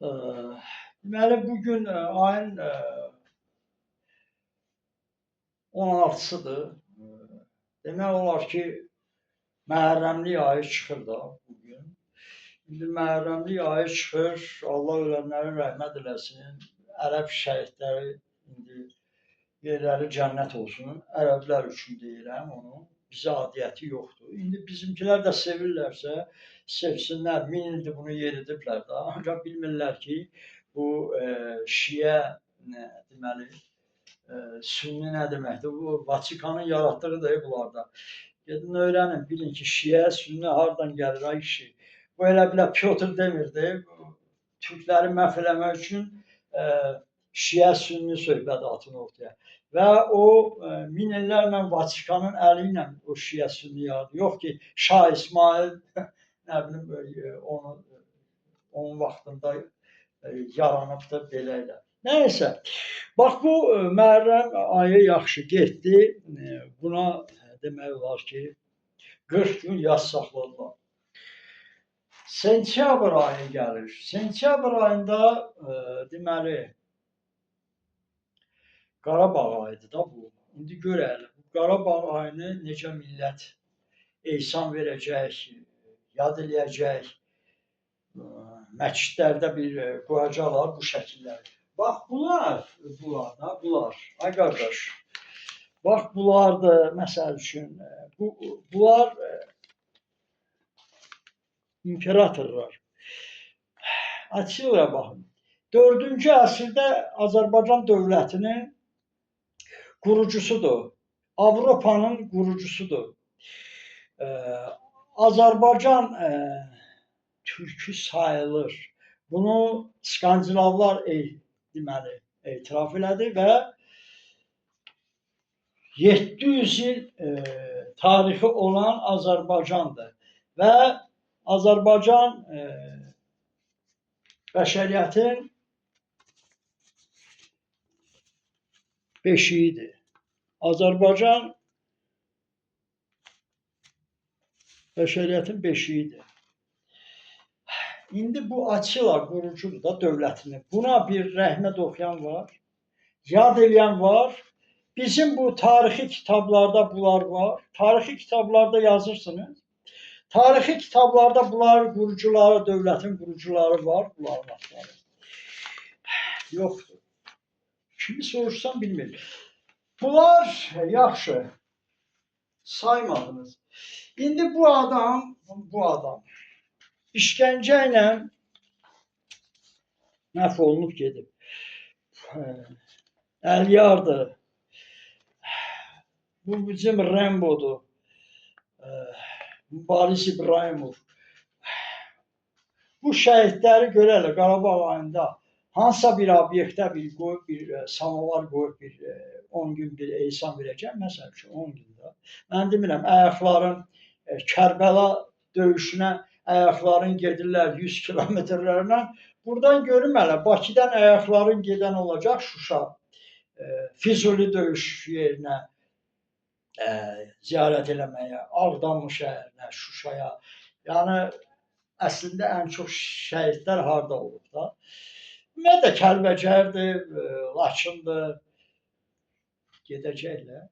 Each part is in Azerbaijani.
Deməli bugün ayın 16-sıdır. Demək olar ki, Məhərrəmlik ayı çıxır da bugün. İndi Məhərrəmlik ayı çıxır. Allah ölənlərə rəhmət eləsin. Ərəb şəhidləri indi yerləri cənnət olsun. Ərəblər üçün deyirəm onu. Bizə adiyyəti yoxdur. İndi bizimkilər də sevirlərsə, sevsinlər. 1000 ildir bunu yeridiblər də. Ancaq bilmirlər ki, bu şiə deməli sünni nə deməkdir? Bu Vatikanın yaratdığı da bunlarda. Gedin öyrənin, bilin ki, şiə, sünni hardan gəlir ay kişi. Bu elə bilə Pyotr demirdi. Türkləri məhv eləmək üçün şiə, sünni söhbəti atın ortaya. Və o 1000 illərlə Vatikanın əli ilə o şiə, sünni yaradı. Yox ki, Şah İsmail nə bilim onun vaxtında yaranıbdır belə elə. Nəysə, bax bu Məhərrəm ayı yaxşı getdi. Buna demək olar ki, 40 gün yas saxladılar. Sentyabr ayı gəlir. Sentyabr ayında deməli Qarabağ ayıdır da bu. İndi görəlim, Qarabağ ayını necə millət ehsan verəcək, yad eləyəcək, məscidlərdə bir qoyacaqlar bu şəkilləri. Bax bunlar, ay qardaş. Bax bunlardır, məsəl üçün, bunlar imperatorlar. Açıqlara baxın. 4-cü əsrdə Azərbaycan dövlətinin qurucusudur. Avropanın qurucusudur. Azərbaycan türkü sayılır. Bunu Skandinavlar deməli etiraf elədi və 700 il tarixi olan Azərbaycandır. Və Azərbaycan bəşəriyyətin beşiyidir. Azərbaycan bəşəriyyətin beşiyidir. İndi bu Açıla qurucudur da dövlətini. Buna bir rəhmət oxuyan var, yad eləyən var. Bizim bu tarixi kitablarda bunlar var. Tarixi kitablarda yazırsınız. Tarixi kitablarda bunlar qurucuları, dövlətin qurucuları var. Bunların adları yoxdur. Kimi soruşsam bilmir. Bunlar yaxşı. Saymadınız. İndi bu adam işgəncə ilə məhv olunub gedib. Əliyardır. Bu bizim Rembo'dur. Baris İbrahimov. Bu şəhidləri görərlər Qarabağ ayında hansısa bir obyektə bir samovar qoyub 10 gün bir ehsan verəcək. Məsəl üçün 10 gündə. Mən demirəm, ayaqların Kərbəla döyüşünə ayaqların gedirlər 100 kilometrlərlə. Buradan görüm hələ, Bakıdan ayaqların gedən olacaq Şuşa, Füzuli döyüş yerinə ziyarət eləməyə, Ağdamı şəhərinə, Şuşaya. Yəni, əslində ən çox şəhidlər harada olub da. Mən də Kəlbəcərdir, Laçındır, gedəcəklər.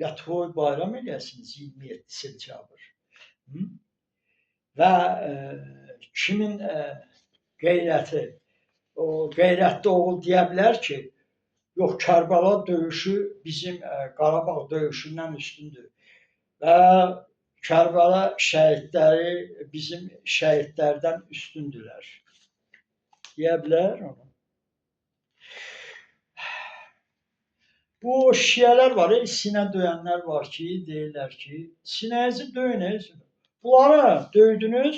Ya toy bayram eləyəsiniz 27 sentyabr. Və kimin qeyrəti, o qeyrətli oğul deyə bilər ki, yox, Kərbəla döyüşü bizim Qarabağ döyüşündən üstündür. Və Kərbəla şəhidləri bizim şəhidlərdən üstündürlər. Deyə bilər onu. Bu şiələr var, sinə döyənlər var ki, deyirlər ki, sinənizi döyünüz. Bunları döydünüz.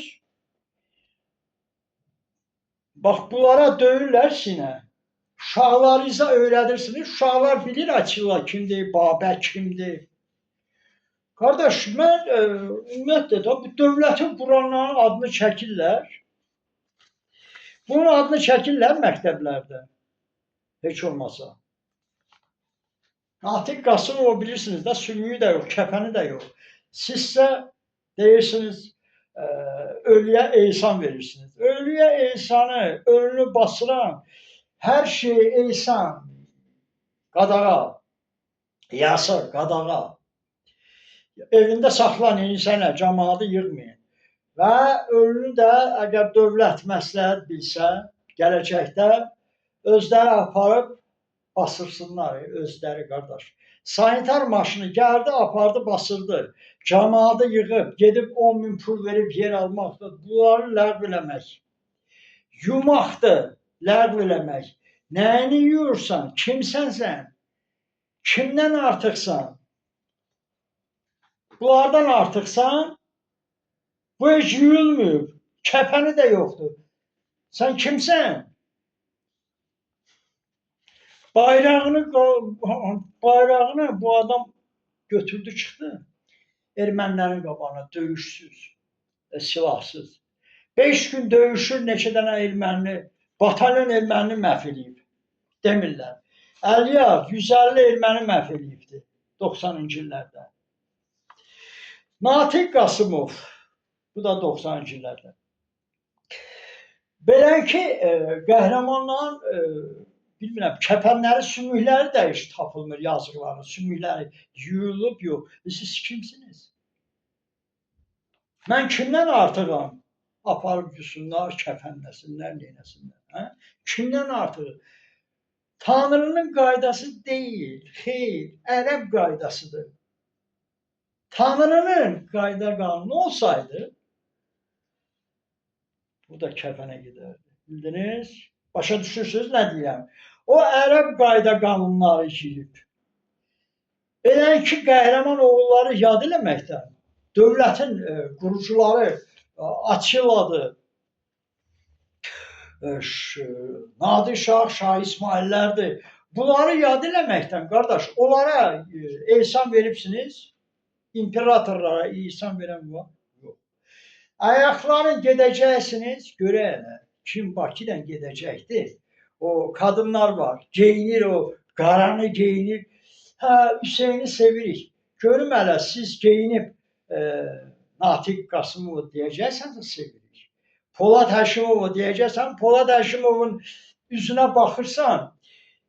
Bax, bunlara döyürlər sinə. Uşaqlarınıza öyrədirsiniz. Uşaqlar bilir Açıla kimdir, Babək kimdir. Qardaş, mən ümumiyyətlə də bu dövlətin quranların adını çəkirlər. Bunun adını çəkirlər məktəblərdə. Heç olmasa. Natiq Qasımov bilirsiniz də, sümüyü də yox, kəfəni də yox. Sizsə deyirsiniz, ölüye ehsan verirsiniz. Ölüye ehsanı, ölünü basıran her şey ehsan, qadağa, yasa, qadağa. Evində saxlanın, insana, cəmaatı yığmayın. Və ölünü də əgər dövlət məsləhət bilsə, gələcəkdə özləri aparıb basırsınlar, özləri qardaş. Sanitar maşını gəldi, apardı, basırdı. Cəmaatı yığıb, gedib 10 min pul verib yer almaqdır. Bunları ləğv eləmək. Yumaqdır, ləğv eləmək. Nəyini yuyursan, kimsən sən? Kimdən artıqsan? Bunlardan artıqsan, bu heç yuyulmuyub, kəfəni də yoxdur. Sən kimsən? Bayrağını bu adam götürdü, çıxdı. Ermənilərin qabağına döyüşsüz, silahsız. 5 gün döyüşür, neçə dənə erməni, batalyon erməni məhv eləyib. Demirlər. Əliyar 150 erməni məhv eləyibdi 90-cı illərdə. Natiq Qasımov, bu da 90-cı illərdə. Belə ki, qəhrəmanların bilmirəm, kəpənləri, sümükləri də heç tapılmır, yazıqları, sümükləri yuyulub yox. Siz kimsiniz? Mən kimdən artıqam? Aparıb yusunlar, kəfənləsinlər, neynəsinlər. Hə? Kimdən artıq? Tanrının qaydası deyil, xeyr, ərəb qaydasıdır. Tanrının qayda qanunu olsaydı, bu da kəfənə gedərdi. Bildiniz? Başa düşürsünüz nə deyirəm? O ərəb qayda qanunları girib. Elə ki, qəhrəman oğulları yad eləməkdən, dövlətin qurucuları Attiladır, Nadir Şah, Şah İsmaillərdir. Bunları yad eləməkdən, qardaş, onlara ehsan veribsiniz, imperatorlara ehsan verən var? Yox. Ayaqların gedəcəksiniz, görəyələr. Kim Bakıdan gedəcəkdir? O kadınlar var, geyinir o, qaranı geyinir. Hə, Hüseyni sevirik. Görüm hələ, siz geyinib Natiq Qasımovu deyəcəksənsə sevirik. Polad Həşimovu deyəcəksən, Polad Həşimovun üzünə baxırsan,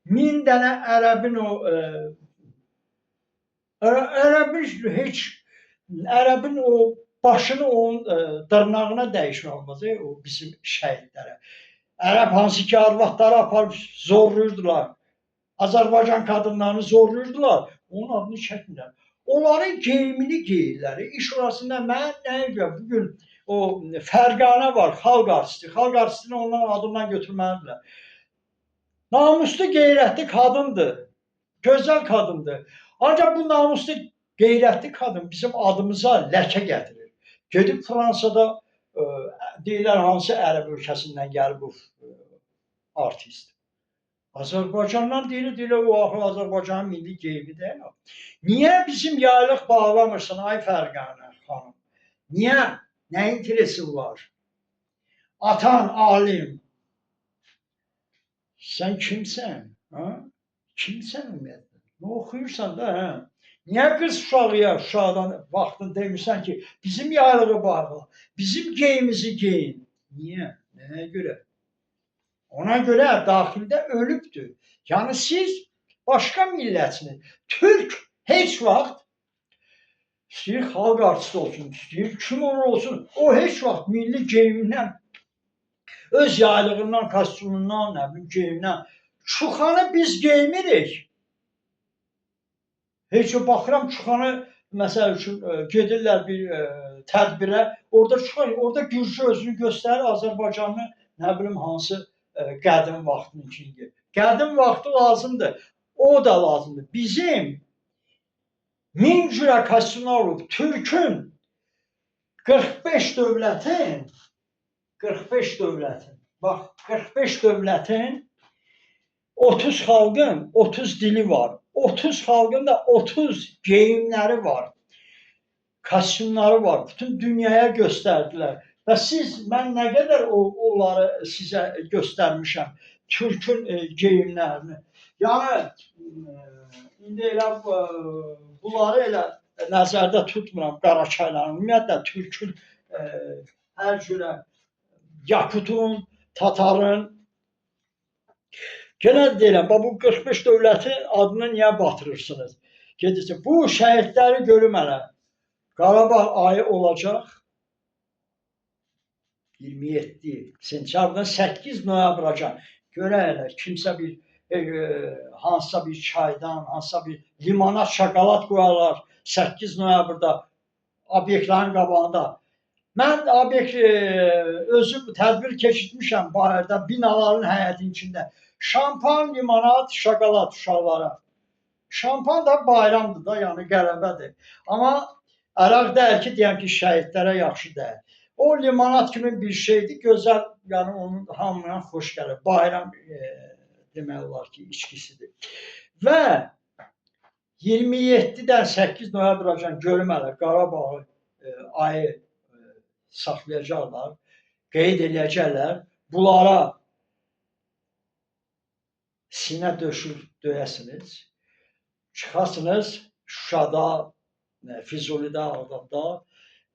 1000 dənə ərəbin o, ərəbin o başını onun dırnağına dəyişmək olmaz, o bizim şəhidlərə. Ərəb hansı ki, arvadları aparıb zorluyurdular. Azərbaycan qadınlarını zorluyurdular. Onun adını çəkmirlər. Onların geyimini geyirlər. İş orasında mən nəyə görə? Bugün o Fərqanə var, xalq artisti. Xalq artistini onların adından götürməlidirlər. Namuslu, qeyrətli qadındır. Gözəl qadındır. Ancaq bu namuslu, qeyrətli qadın bizim adımıza ləkə gətirir. Gedib Fransada deyirlər hansı ərəb ölkəsindən gəlib bu artist. Azərbaycandan deyirlər o axı Azərbaycanın milli geyimi deyil. Niyə bizim yaylıq bağlamırsan ay Fərqanə xanım? Niyə? Nə interesin var? Atan alim. Sən kimsən? Ha? Kimsən ümumiyyətlə? Nə oxuyursan da, hə? Niyə qız uşaqdan vaxtını demirsən ki, bizim yaylığı bağla, bizim geyimizi geyin? Niyə? Nəyə görə? Ona görə daxildə ölübdür. Yəni siz başqa millətsiniz. Türk heç vaxt istəyir xalq artisti olsun, istəyir kim olsun, o heç vaxt milli geyimindən, öz yaylığından, kostyumundan, nə bilim geyimindən, çuxanı biz geymirik. Heç o baxıram çuxanı, məsəl üçün gedirlər bir tədbirə, orada Gürcü özünü göstərir, Azərbaycanlı, nə bilim hansı qədim vaxtının içində. Qədim vaxtı lazımdır, o da lazımdır. Bizim 1000 cürə kostyumlar olub, Türkün 45 dövlətin, bax 45 dövlətin 30 xalqın 30 dili var. 30 xalqın da 30 geyimləri var, kostyumları var. Bütün dünyaya göstərdilər. Və siz, mən nə qədər onları sizə göstərmişəm, Türkün geyimlərini. Yəni, indi elə bunları elə nəzərdə tutmuram, Qaraçayların, ümumiyyətlə Türkün hər cürə Yakutun, Tatarın. Genə deyirəm, bu 45 dövləti adını niyə batırırsınız? Gedirsin. Bu şəhidləri görüm hələ. Qarabağ ayı olacaq 27 sentyabrdan 8 noyabracan. Görə hələ kimsə bir hansısa bir çaydan, hansısa bir limana şokolad qoyarlar 8 noyabrda obyektlərin qabağında. Mən obyekt özüm tədbir keçirtmişəm Bahirdə, binaların həyətinin içində. Şampan, limonad, şokolad uşaqlara. Şampan da bayramdır da, yəni qələbədir. Amma əraq deyil ki, deyəm ki, şəhidlərə yaxşı deyil. O limonad kimi bir şeydir, gözəl, yəni onun hamıya xoş gəlir. Bayram demək olar ki, içkisidir. Və 27-dən 8 noyabracan görüm hələ Qarabağı ayı saxlayacaqlar, qeyd eləyəcəklər. Bunlara sinə döyəsiniz, çıxasınız Şuşada, Füzulidə, Ağdamda,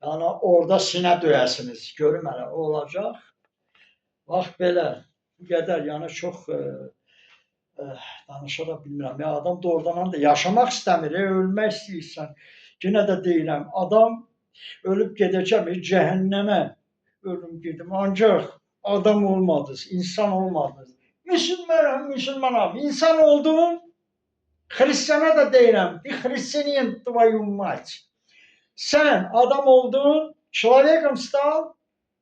yəni orada sinə döyəsiniz. Görüm hələ o olacaq. Bax belə, bu qədər, yəni çox danışa da bilmirəm. Ya adam doğrudan da yaşamaq istəmir, ölmək istəyirsən. Yenə də deyirəm, adam ölüb gedəcəm, cəhənnəmə ölüm gedim. Ancaq adam olmadınız, insan olmadınız. Müslümanam, insan oldum. Hristiyana da deyirəm, bir xristiyaniyim твою мать. Sən adam oldun, человеком стал,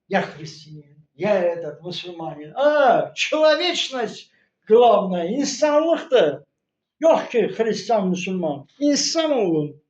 я христианин, я этот мусульманин. Человечность главное, insanlıqdır. Yox ki, Hristiyan, Müslüman. İnsan olun.